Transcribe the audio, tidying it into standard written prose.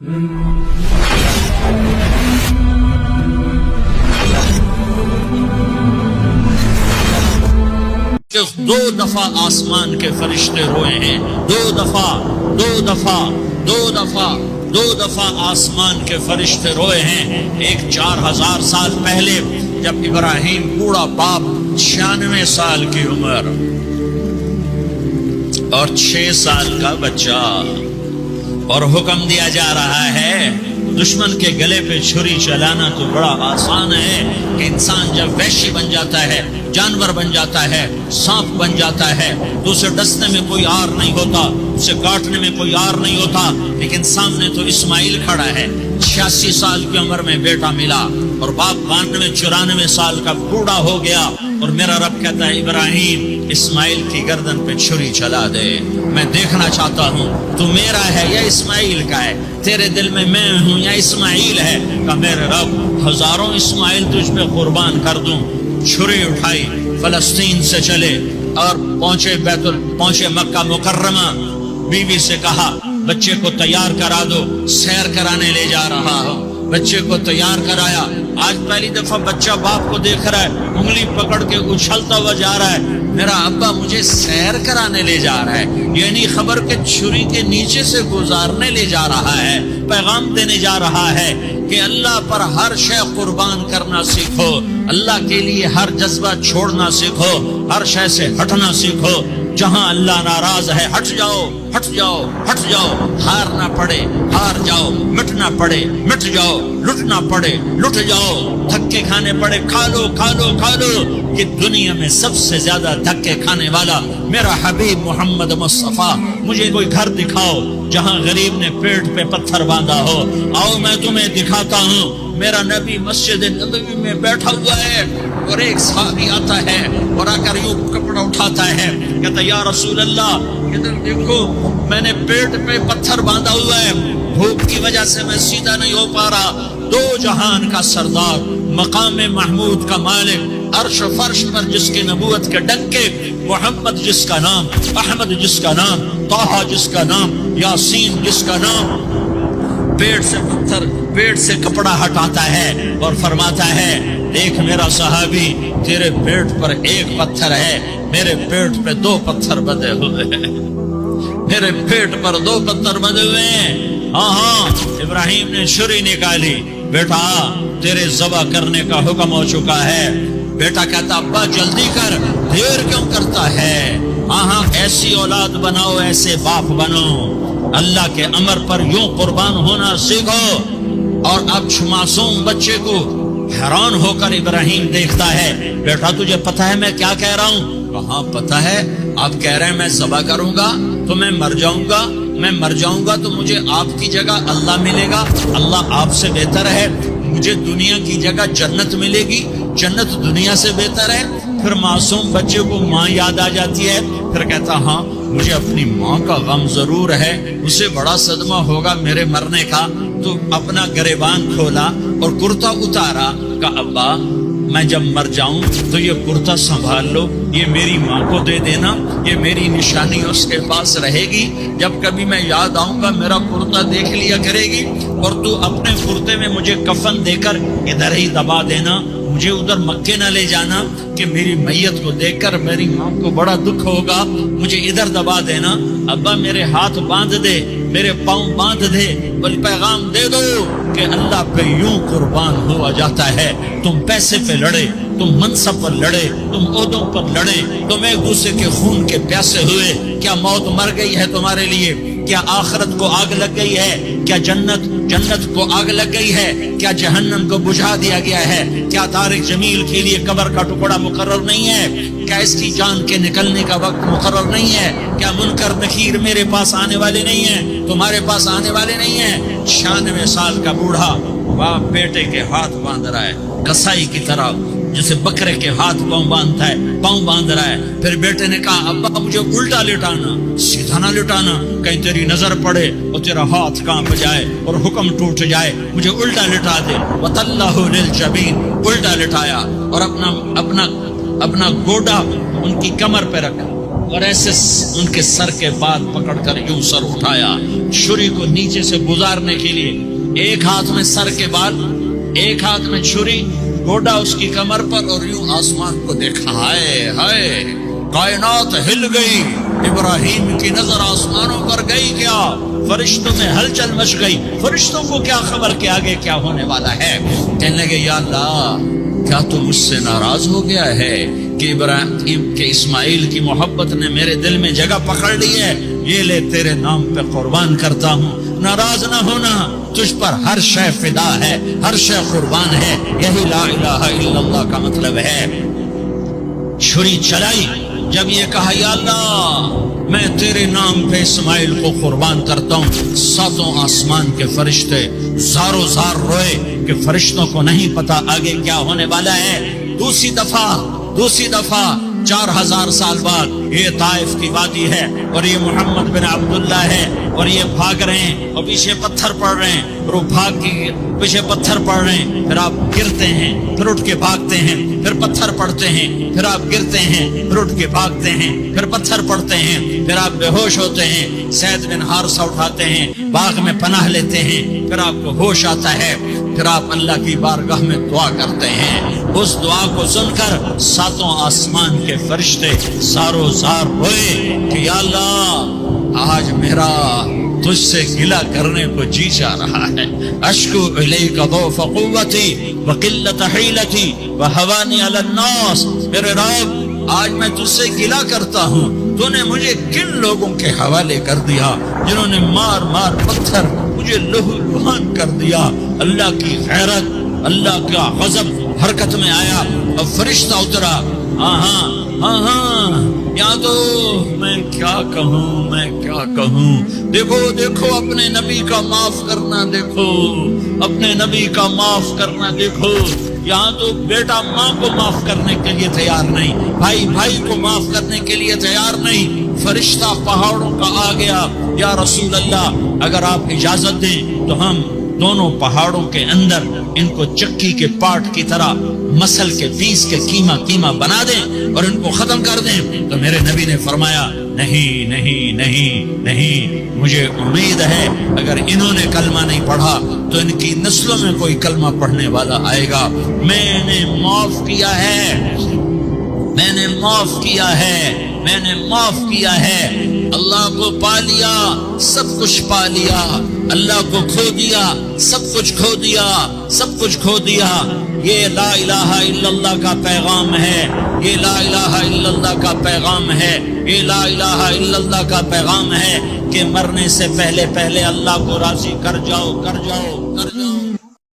کہ 2 دفعہ آسمان کے فرشتے روئے ہیں، 2 دفعہ آسمان کے فرشتے روئے ہیں۔ ایک 4000 سال پہلے جب ابراہیم بوڑھا باپ 96 سال کی عمر اور 6 سال کا بچہ، اور حکم دیا جا رہا ہے دشمن کے گلے پہ چھری چلانا تو بڑا آسان ہے کہ انسان جب وحشی بن جاتا ہے، جانور بن جاتا ہے، سانپ بن جاتا ہے تو اسے ڈسنے میں کوئی آر نہیں ہوتا، اسے کاٹنے میں کوئی آر نہیں ہوتا، لیکن سامنے تو اسماعیل کھڑا ہے، 86 سال کی عمر میں بیٹا ملا اور باپ 92-94 سال کا بوڑھا ہو گیا، اور میرا رب کہتا ہے ابراہیم اسماعیل کی گردن پہ چھری چلا دے، میں دیکھنا چاہتا ہوں تو میرا ہے یا اسماعیل کا ہے، تیرے دل میں میں ہوں یا اسماعیل ہے؟ کہ میرے رب ہزاروں اسماعیل تجھ پہ قربان کر دوں۔ چھری اٹھائی، فلسطین سے چلے اور پہنچے مکہ مکرمہ، بیوی سے کہا بچے کو تیار کرا دو، سیر کرانے لے جا رہا ہوں۔ بچے کو تیار کرایا، آج پہلی دفعہ بچہ باپ کو دیکھ رہا ہے، انگلی پکڑ کے اچھلتا ہوا جا رہا ہے، میرا ابا مجھے سیر کرانے لے جا رہا ہے، یعنی خبر کے چھری کے نیچے سے گزارنے لے جا رہا ہے، پیغام دینے جا رہا ہے کہ اللہ پر ہر شے قربان کرنا سیکھو، اللہ کے لیے ہر جذبہ چھوڑنا سیکھو، ہر شے سے ہٹنا سیکھو، جہاں اللہ ناراض ہے ہٹ جاؤ، ہٹ جاؤ، ہٹ جاؤ، ہار نہ پڑے ہار جاؤ، مٹنا پڑے مٹ جاؤ، لٹنا پڑے لٹ جاؤ، دھکے کھانے پڑے کھا لو کھا لو کھا لو، کہ دنیا میں سب سے زیادہ دھکے کھانے والا میرا حبیب محمد مصطفیٰ۔ مجھے کوئی گھر دکھاؤ جہاں غریب نے پیٹ پہ پتھر باندھا ہو، آؤ میں تمہیں دکھاتا ہوں۔ میرا نبی مسجد نبوی میں بیٹھا ہوا ہے اور ایک صحابی آتا ہے اور آ کر یوں کپڑا اٹھاتا ہے، کہتا یا رسول اللہ ادھر دیکھو، میں نے پیٹ پہ پتھر باندھا ہوا ہے، بھوک کی وجہ سے میں سیدھا نہیں ہو پا رہا۔ 2 جہان کا سردار، مقام محمود کا مالک، عرش و فرش پر جس کی نبوت کے ڈنکے، محمد جس کا نام، احمد جس کا نام، طٰہٰ جس کا نام، یاسین جس کا نام، پیٹ سے کپڑا ہٹاتا ہے اور فرماتا ہے دیکھ میرا صحابی، تیرے پیٹ پر 1 پتھر ہے، میرے پیٹ پہ 2 پتھر بندھے ہوئے ہیں، میرے پیٹ پر 2 پتھر بندھے ہوئے ہیں۔ ہاں ابراہیم نے چھری نکالی، بیٹا تیرے ذبح کرنے کا حکم ہو چکا ہے۔ بیٹا کہتا ابا جلدی کر، دیر کیوں کرتا ہے؟ ہاں ایسی اولاد بناؤ، ایسے باپ بنو، اللہ کے امر پر یوں قربان ہونا سیکھو۔ اور اب معصوم بچے کو حیران ہو کر ابراہیم دیکھتا ہے، بیٹا تجھے پتہ ہے میں کیا کہہ رہا ہوں؟ کہاں پتہ ہے، آپ کہہ رہے ہیں میں ذبح کروں گا تو میں مر جاؤں گا، میں مر جاؤں گا تو مجھے آپ کی جگہ اللہ ملے گا، اللہ آپ سے بہتر ہے، مجھے دنیا کی جگہ جنت ملے گی، جنت دنیا سے بہتر ہے۔ پھر معصوم بچے کو ماں یاد آ جاتی ہے، پھر کہتا ہاں مجھے اپنی ماں کا غم ضرور ہے، اسے بڑا صدمہ ہوگا میرے مرنے کا۔ تو اپنا گریبان کھولا اور کرتا اتارا، کہا ابا میں جب مر جاؤں تو یہ کرتا سنبھال لو، یہ میری ماں کو دے دینا، یہ میری نشانی اس کے پاس رہے گی، جب کبھی میں یاد آؤں گا میرا کرتا دیکھ لیا کرے گی، اور تو اپنے کرتے میں مجھے کفن دے کر ادھر ہی دبا دینا، مجھے ادھر مکے نہ لے جانا کہ میری میت کو دیکھ کر میری ماں کو بڑا دکھ ہوگا، مجھے ادھر دبا دینا۔ ابا میرے ہاتھ باندھ دے، میرے پاؤں باندھ دے، بل پیغام دے دو کہ اللہ پہ یوں قربان ہوا جاتا ہے۔ تم پیسے پہ لڑے، تم منصب پر لڑے، تم عہدوں پر لڑے، تم ایک دوسرے کے خون کے پیاسے ہوئے، کیا موت مر گئی ہے تمہارے لیے؟ کیا آخرت کو آگ لگ گئی ہے؟ کیا جنت کو آگ لگ گئی ہے؟ کیا جہنم کو بجھا دیا گیا ہے؟ کیا طارق جمیل کے لیے قبر کا ٹکڑا مقرر نہیں ہے؟ کیا اس کی جان کے نکلنے کا وقت مقرر نہیں ہے؟ کیا منکر نکیر میرے پاس آنے والے نہیں ہیں، تمہارے پاس آنے والے نہیں ہیں؟ 96 سال کا بوڑھا باپ بیٹے کے ہاتھ باندھ رہا ہے، کسائی کی طرح جسے بکرے کے ہاتھ پاؤں باندھتا ہے، پاؤں باندھ رہا ہے۔ پھر بیٹے نے کہا ابا مجھے الٹا لٹانا، سیدھا نہ لٹانا، کہیں تیری نظر پڑے اور تیرا ہاتھ کانپ جائے اور حکم ٹوٹ جائے، مجھے الٹا لٹا دے۔ وَتَلَّهُ لِلْجَبِينِ، الٹا لٹایا اور اپنا گوڈا ان کی کمر پہ رکھا، اور ایسے ان کے سر کے بعد پکڑ کر یوں سر اٹھایا چھری کو نیچے سے گزارنے کے لیے. ایک ہاتھ میں سر کے بال، ایک ہاتھ میں چھری، گوڈا اس کی کمر پر، اور یوں آسمان کو دیکھا. ہائے ہائے، کائنات ہل گئی. ابراہیم کی نظر آسمانوں پر گئی کیا؟ فرشتوں میں ہلچل مچ گئی. فرشتوں کو کیا خبر کہ آگے کیا ہونے والا ہے؟ کہنے لگے یا اللہ، کیا تو مجھ سے ناراض ہو گیا ہے کہ ابراہیم کے اسماعیل کی محبت نے میرے دل میں جگہ پکڑ لی ہے؟ یہ لے تیرے نام پہ قربان کرتا ہوں. ناراض نہ ہونا، تجھ پر ہر شے فدا ہے، ہر شے قربان ہے. یہی لا الہ الا اللہ کا مطلب ہے. چھری چلائی. جب یہ کہا یا اللہ میں تیرے نام پہ اسماعیل کو قربان کرتا ہوں، ساتوں آسمان کے فرشتے زاروں زار روئے کہ فرشتوں کو نہیں پتا آگے کیا ہونے والا ہے. دوسری دفعہ 4000 سال بعد یہ طائف کی وادی ہے اور یہ محمد بن عبداللہ ہے اور یہ بھاگ رہے ہیں اور پیچھے پتھر پڑ رہے ہیں اور وہ بھاگ کے پیچھے پتھر پڑ رہے ہیں. پھر آپ گرتے ہیں، پھر اٹھ کے بھاگتے ہیں، پھر پتھر پڑتے ہیں، پھر آپ گرتے ہیں، پھر اٹھ کے بھاگتے ہیں، پھر پتھر پڑتے ہیں، پھر آپ بے ہوش ہوتے ہیں. زید بن حارثہ اٹھاتے ہیں، باغ میں پناہ لیتے ہیں، پھر آپ کو ہوش آتا ہے، پھر آپ اللہ کی بارگاہ میں دعا کرتے ہیں. اس دعا کو سن کر ساتوں آسمان کے فرشتے زاروں زار روئے کہ یا اللہ آج میرا تجھ سے گلہ کرنے کو جی جا رہا ہے. اشکو الیک ضعف قوتی وقلت حیلتی وہوانی علی الناس. میرے رب آج میں تجھ سے گلہ کرتا ہوں، تو نے مجھے کن لوگوں کے حوالے کر دیا جنہوں نے مار مار پتھر مجھے لہو لہان کر دیا. اللہ کی غیرت، اللہ کا غضب حرکت میں آیا اور فرشتہ اترا. یا تو میں کیا کہوں. دیکھو اپنے نبی کا معاف کرنا، دیکھو اپنے نبی کا معاف کرنا. دیکھو یہاں تو بیٹا ماں کو معاف کرنے کے لیے تیار نہیں، بھائی کو معاف کرنے کے لیے تیار نہیں. فرشتہ پہاڑوں کا آ گیا. یا رسول اللہ اگر آپ اجازت دیں تو ہم دونوں پہاڑوں کے اندر ان کو چکی کے پاٹ کی طرح مسل کے پیس کے کیما بنا دیں اور ان کو ختم کر دیں. تو میرے نبی نے فرمایا نہیں نہیں نہیں نہیں، مجھے امید ہے اگر انہوں نے کلمہ نہیں پڑھا تو ان کی نسلوں میں کوئی کلمہ پڑھنے والا آئے گا. میں نے معاف کیا ہے، میں نے معاف کیا ہے. اللہ کو پا لیا، سب کچھ پا لیا. اللہ کو کھو دیا، سب کچھ کھو دیا. یہ لا الہ الا اللہ کا پیغام ہے، یہ لا الہ الا اللہ کا پیغام ہے، یہ لا الہ الا اللہ کا پیغام ہے کہ مرنے سے پہلے اللہ کو راضی کر جاؤ.